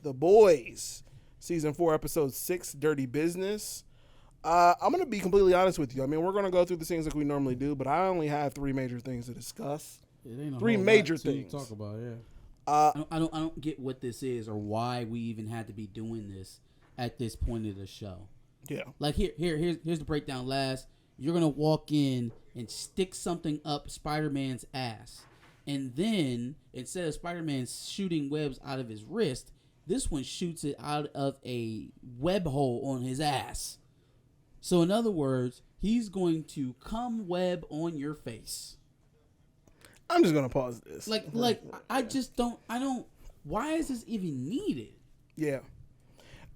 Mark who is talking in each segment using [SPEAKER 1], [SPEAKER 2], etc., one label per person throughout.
[SPEAKER 1] The Boys, season 4, episode 6, Dirty Business. I'm gonna be completely honest with you. I mean, we're gonna go through the things like we normally do, but I only have 3 major things to discuss.
[SPEAKER 2] It ain't a
[SPEAKER 1] Three
[SPEAKER 2] whole
[SPEAKER 1] major
[SPEAKER 2] lot to
[SPEAKER 1] things.
[SPEAKER 2] talk about. Yeah.
[SPEAKER 3] I don't get what this is or why we even had to be doing this at this point of the show.
[SPEAKER 1] Yeah.
[SPEAKER 3] Like here's the breakdown. Last, you're gonna walk in and stick something up Spider-Man's ass, and then instead of Spider-Man shooting webs out of his wrist, this one shoots it out of a web hole on his ass. So in other words, he's going to come web on your face.
[SPEAKER 1] I'm just gonna pause this.
[SPEAKER 3] I don't. Why is this even needed?
[SPEAKER 1] Yeah.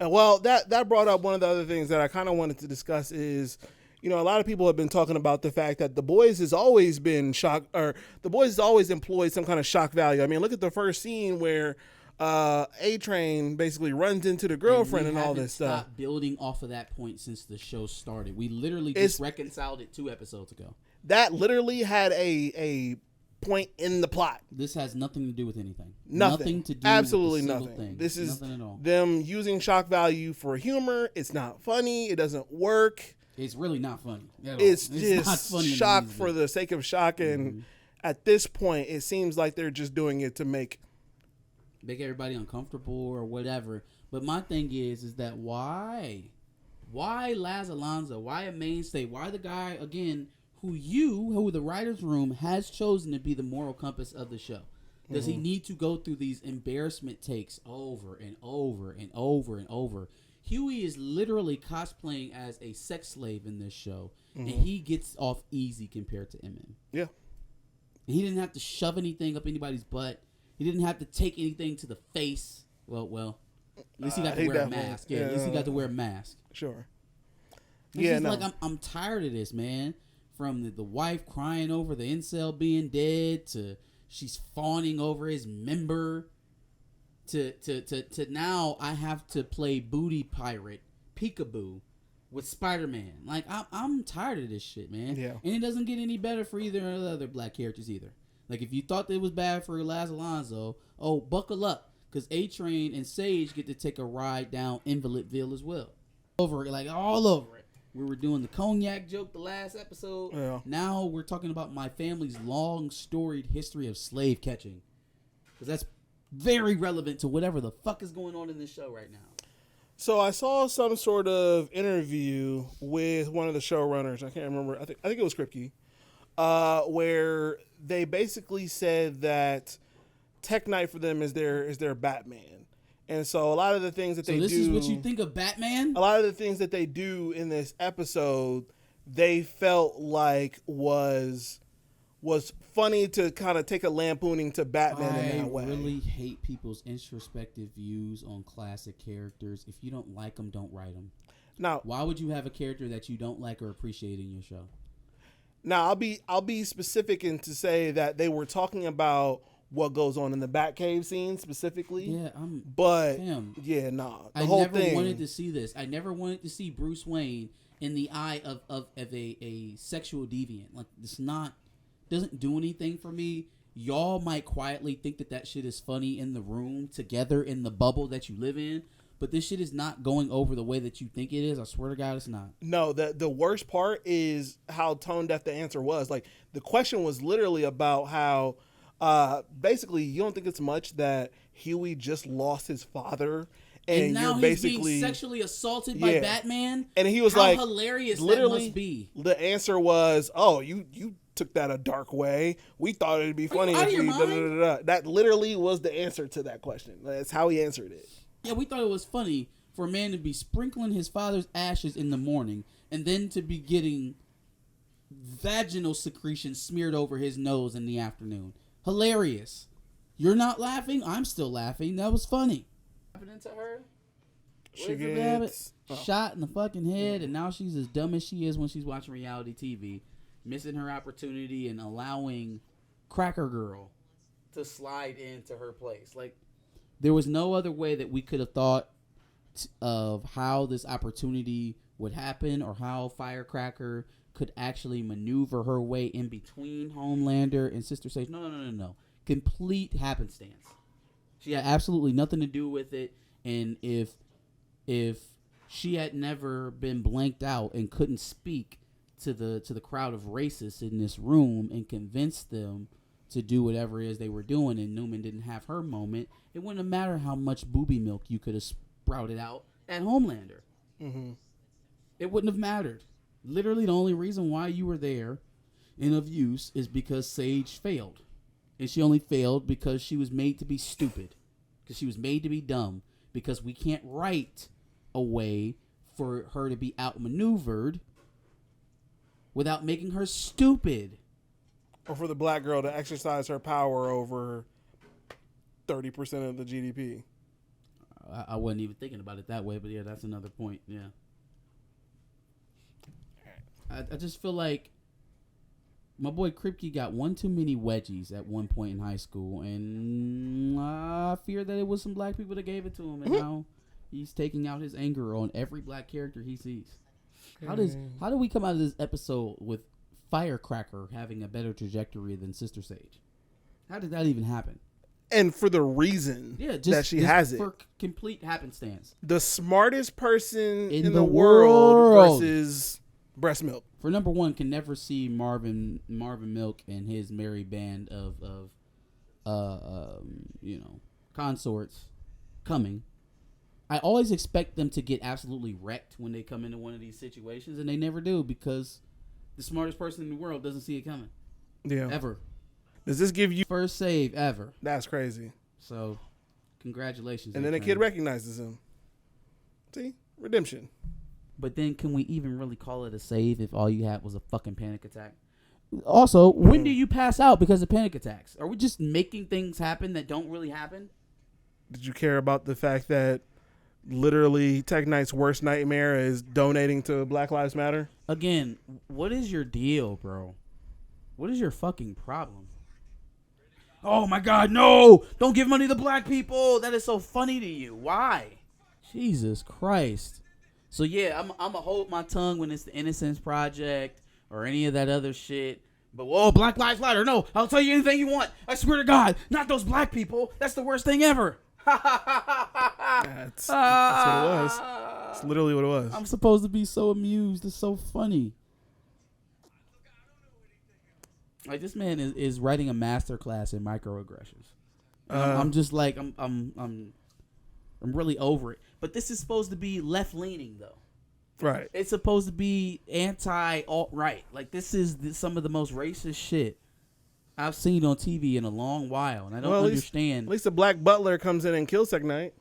[SPEAKER 1] Well, that brought up one of the other things that I kind of wanted to discuss is, a lot of people have been talking about the fact that The Boys has always been The Boys has always employed some kind of shock value. I mean, look at the first scene where A-Train basically runs into the girlfriend and all this stuff.
[SPEAKER 3] Stopped building off of that point since the show started. We literally just reconciled it 2 episodes ago.
[SPEAKER 1] That literally had a point in the plot.
[SPEAKER 3] This has nothing to do with anything.
[SPEAKER 1] Nothing
[SPEAKER 3] to do
[SPEAKER 1] absolutely
[SPEAKER 3] with a
[SPEAKER 1] nothing.
[SPEAKER 3] thing.
[SPEAKER 1] This is
[SPEAKER 3] nothing at all.
[SPEAKER 1] them using shock value for humor. It's not funny. It doesn't work.
[SPEAKER 3] It's really not funny at all.
[SPEAKER 1] It's
[SPEAKER 3] not
[SPEAKER 1] just
[SPEAKER 3] funny
[SPEAKER 1] shock for the sake of shock, and at this point, it seems like they're just doing it to make
[SPEAKER 3] everybody uncomfortable or whatever. But my thing is that why Laz Alonso? Why a mainstay? Why the guy again? Who the writer's room has chosen to be the moral compass of the show. Does he need to go through these embarrassment takes over and over and over and over? Huey is literally cosplaying as a sex slave in this show, and he gets off easy compared to Emmett.
[SPEAKER 1] Yeah.
[SPEAKER 3] He didn't have to shove anything up anybody's butt. He didn't have to take anything to the face. Well, at least he got to wear a mask. Yeah, at least he got to wear a mask.
[SPEAKER 1] Sure.
[SPEAKER 3] It's like I'm tired of this, man. From the wife crying over the incel being dead to she's fawning over his member to now I have to play booty pirate peekaboo with Spider-Man. Like I'm tired of this shit, man.
[SPEAKER 1] Yeah.
[SPEAKER 3] And it doesn't get any better for either of the other black characters either. Like if you thought that it was bad for Laz Alonso, buckle up, because A-Train and Sage get to take a ride down Invalidville as well. All over it. We were doing the cognac joke the last episode.
[SPEAKER 1] Yeah.
[SPEAKER 3] Now we're talking about my family's long storied history of slave catching. Because that's very relevant to whatever the fuck is going on in this show right now.
[SPEAKER 1] So I saw some sort of interview with one of the showrunners. I can't remember. I think it was Kripke, where they basically said that Tech Knight for them is their Batman. And so a lot of the things that they do... So
[SPEAKER 3] this is what you think of Batman?
[SPEAKER 1] A lot of the things that they do in this episode, they felt like was funny to kind of take a lampooning to Batman in that way.
[SPEAKER 3] I really hate people's introspective views on classic characters. If you don't like them, don't write them.
[SPEAKER 1] Now,
[SPEAKER 3] why would you have a character that you don't like or appreciate in your show?
[SPEAKER 1] Now, I'll be specific and to say that they were talking about what goes on in the Batcave scene specifically.
[SPEAKER 3] Yeah,
[SPEAKER 1] I never
[SPEAKER 3] wanted to see this. I never wanted to see Bruce Wayne in the eye of a sexual deviant. Like, this doesn't do anything for me. Y'all might quietly think that shit is funny in the room together in the bubble that you live in, but this shit is not going over the way that you think it is. I swear to God, it's not.
[SPEAKER 1] No, the worst part is how tone deaf the answer was. Like, the question was literally about how basically, you don't think it's much that Huey just lost his father, and
[SPEAKER 3] now
[SPEAKER 1] you're basically
[SPEAKER 3] he's being sexually assaulted by Batman.
[SPEAKER 1] And he was
[SPEAKER 3] how hilarious
[SPEAKER 1] literally,
[SPEAKER 3] that must be.
[SPEAKER 1] The answer was, "Oh, you took that a dark way. We thought it'd be funny if you." That literally was the answer to that question. That's how he answered it.
[SPEAKER 3] Yeah, we thought it was funny for a man to be sprinkling his father's ashes in the morning and then to be getting vaginal secretion smeared over his nose in the afternoon. Hilarious. You're not laughing? I'm still laughing. That was funny. Happening to her?
[SPEAKER 1] She gets
[SPEAKER 3] shot in the fucking head, and now she's as dumb as she is when she's watching reality TV, missing her opportunity and allowing Cracker Girl to slide into her place. Like, there was no other way that we could have thought of how this opportunity would happen or how Firecracker could actually maneuver her way in between Homelander and Sister Sage. No. Complete happenstance. She had absolutely nothing to do with it. And if she had never been blanked out and couldn't speak to the crowd of racists in this room and convince them to do whatever it is they were doing, and Newman didn't have her moment, it wouldn't have mattered how much booby milk you could have sprouted out at Homelander.
[SPEAKER 1] Mm-hmm.
[SPEAKER 3] It wouldn't have mattered. Literally, the only reason why you were there and of use is because Sage failed. And she only failed because she was made to be stupid. Because she was made to be dumb. Because we can't write a way for her to be outmaneuvered without making her stupid.
[SPEAKER 1] Or for the black girl to exercise her power over 30% of the GDP.
[SPEAKER 3] I wasn't even thinking about it that way, but yeah, that's another point. Yeah. I just feel like my boy Kripke got one too many wedgies at one point in high school, and I fear that it was some black people that gave it to him, and now he's taking out his anger on every black character he sees. How do we come out of this episode with Firecracker having a better trajectory than Sister Sage? How did that even happen?
[SPEAKER 1] And for the reason that she has it.
[SPEAKER 3] For complete happenstance.
[SPEAKER 1] The smartest person in
[SPEAKER 3] the
[SPEAKER 1] the world
[SPEAKER 3] world
[SPEAKER 1] versus breast milk.
[SPEAKER 3] For number one, can never see Marvin Milk and his merry band of consorts coming. I always expect them to get absolutely wrecked when they come into one of these situations, and they never do because the smartest person in the world doesn't see it coming.
[SPEAKER 1] Yeah.
[SPEAKER 3] Ever.
[SPEAKER 1] Does this give you
[SPEAKER 3] First save ever.
[SPEAKER 1] That's crazy.
[SPEAKER 3] So, congratulations.
[SPEAKER 1] And then the kid recognizes him. See? Redemption.
[SPEAKER 3] But then can we even really call it a save if all you had was a fucking panic attack? Also, when do you pass out because of panic attacks? Are we just making things happen that don't really happen?
[SPEAKER 1] Did you care about the fact that literally Tech Knight's worst nightmare is donating to Black Lives Matter?
[SPEAKER 3] Again, what is your deal, bro? What is your fucking problem? Oh my God, no! Don't give money to black people! That is so funny to you. Why? Jesus Christ. So yeah, I'm gonna hold my tongue when it's the Innocence Project or any of that other shit. But whoa, Black Lives Matter, no! I'll tell you anything you want. I swear to God, not those black people. That's the worst thing ever.
[SPEAKER 1] That's what it was. It's literally what it was.
[SPEAKER 3] I'm supposed to be so amused. It's so funny. Like this man is writing a masterclass in microaggressions. I'm just like I'm really over it. But this is supposed to be left leaning though.
[SPEAKER 1] Right.
[SPEAKER 3] It's supposed to be anti alt right. Like this is some of the most racist shit I've seen on TV in a long while, and I don't understand.
[SPEAKER 1] At least the black butler comes in and kills Tech Knight.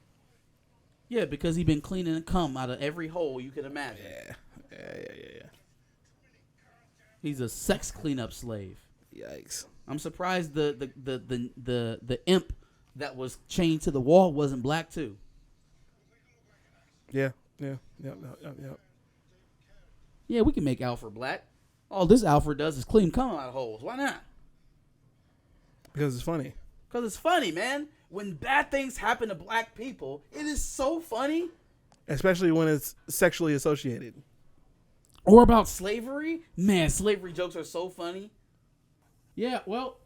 [SPEAKER 3] Yeah, because he's been cleaning the cum out of every hole you can imagine.
[SPEAKER 1] Yeah.
[SPEAKER 3] He's a sex cleanup slave.
[SPEAKER 1] Yikes.
[SPEAKER 3] I'm surprised the imp that was chained to the wall wasn't black too.
[SPEAKER 1] Yeah.
[SPEAKER 3] Yeah, we can make Alfred black. All this Alfred does is clean cum out of holes. Why not?
[SPEAKER 1] Because it's funny.
[SPEAKER 3] Because it's funny, man. When bad things happen to black people, it is so funny.
[SPEAKER 1] Especially when it's sexually associated.
[SPEAKER 3] Or about slavery. Man, slavery jokes are so funny. Yeah, well,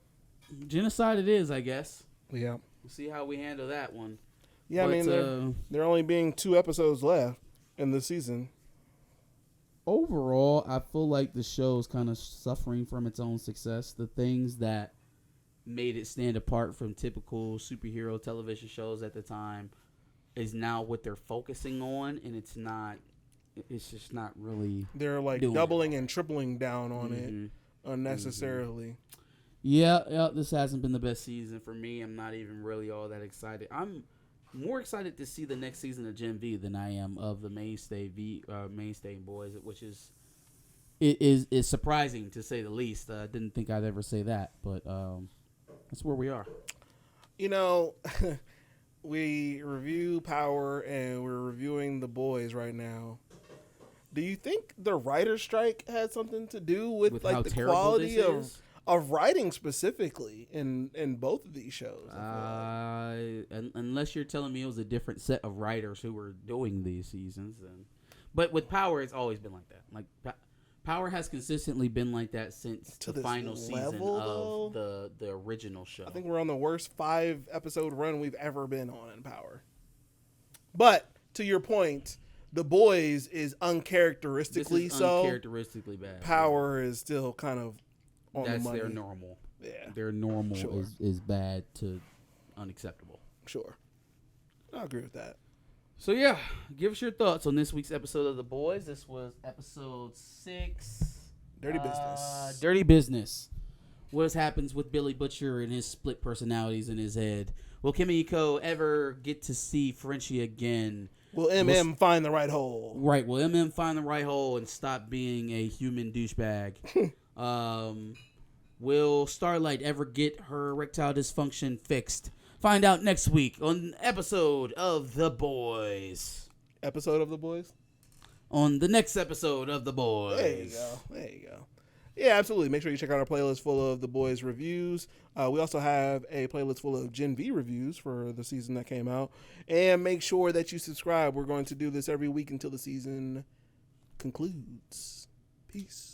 [SPEAKER 3] genocide it is, I guess.
[SPEAKER 1] Yeah.
[SPEAKER 3] We'll see how we handle that one.
[SPEAKER 1] Yeah, but, I mean, there only being 2 episodes left in the season.
[SPEAKER 3] Overall, I feel like the show's kind of suffering from its own success. The things that made it stand apart from typical superhero television shows at the time is now what they're focusing on, and it's just not really.
[SPEAKER 1] They're like doubling and tripling down on it unnecessarily.
[SPEAKER 3] Yeah, this hasn't been the best season for me. I'm not even really all that excited. I'm more excited to see the next season of Gen V than I am of the Mainstay Boys, which is surprising to say the least. I didn't think I'd ever say that, but that's where we are.
[SPEAKER 1] You know, we review Power and we're reviewing The Boys right now. Do you think the writer's strike had something to do with like the quality of writing specifically in both of these shows?
[SPEAKER 3] Unless you're telling me it was a different set of writers who were doing these seasons, but with Power, it's always been like that. Like Power has consistently been like that since the final season of the original show.
[SPEAKER 1] I think we're on the worst 5-episode run we've ever been on in Power. But to your point, The Boys is
[SPEAKER 3] This
[SPEAKER 1] uncharacteristically
[SPEAKER 3] is
[SPEAKER 1] so.
[SPEAKER 3] uncharacteristically bad.
[SPEAKER 1] Power is still kind of on
[SPEAKER 3] That's
[SPEAKER 1] the money.
[SPEAKER 3] their normal.
[SPEAKER 1] Yeah,
[SPEAKER 3] Their normal
[SPEAKER 1] Sure.
[SPEAKER 3] is bad to unacceptable.
[SPEAKER 1] sure. I agree with that.
[SPEAKER 3] So yeah, give us your thoughts on this week's episode of The Boys. This was episode 6.
[SPEAKER 1] Dirty Business.
[SPEAKER 3] Dirty Business. What happens with Billy Butcher and his split personalities in his head? Will Kimiko ever get to see Frenchie again?
[SPEAKER 1] Will MM find the right hole?
[SPEAKER 3] Right. Will MM find the right hole and stop being a human douchebag? Will Starlight ever get her erectile dysfunction fixed? Find out next week on an episode of The Boys.
[SPEAKER 1] Episode of The Boys?
[SPEAKER 3] On the next episode of The Boys.
[SPEAKER 1] There you go. There you go. Yeah, absolutely. Make sure you check out our playlist full of The Boys reviews. We also have a playlist full of Gen V reviews for the season that came out. And make sure that you subscribe. We're going to do this every week until the season concludes. Peace.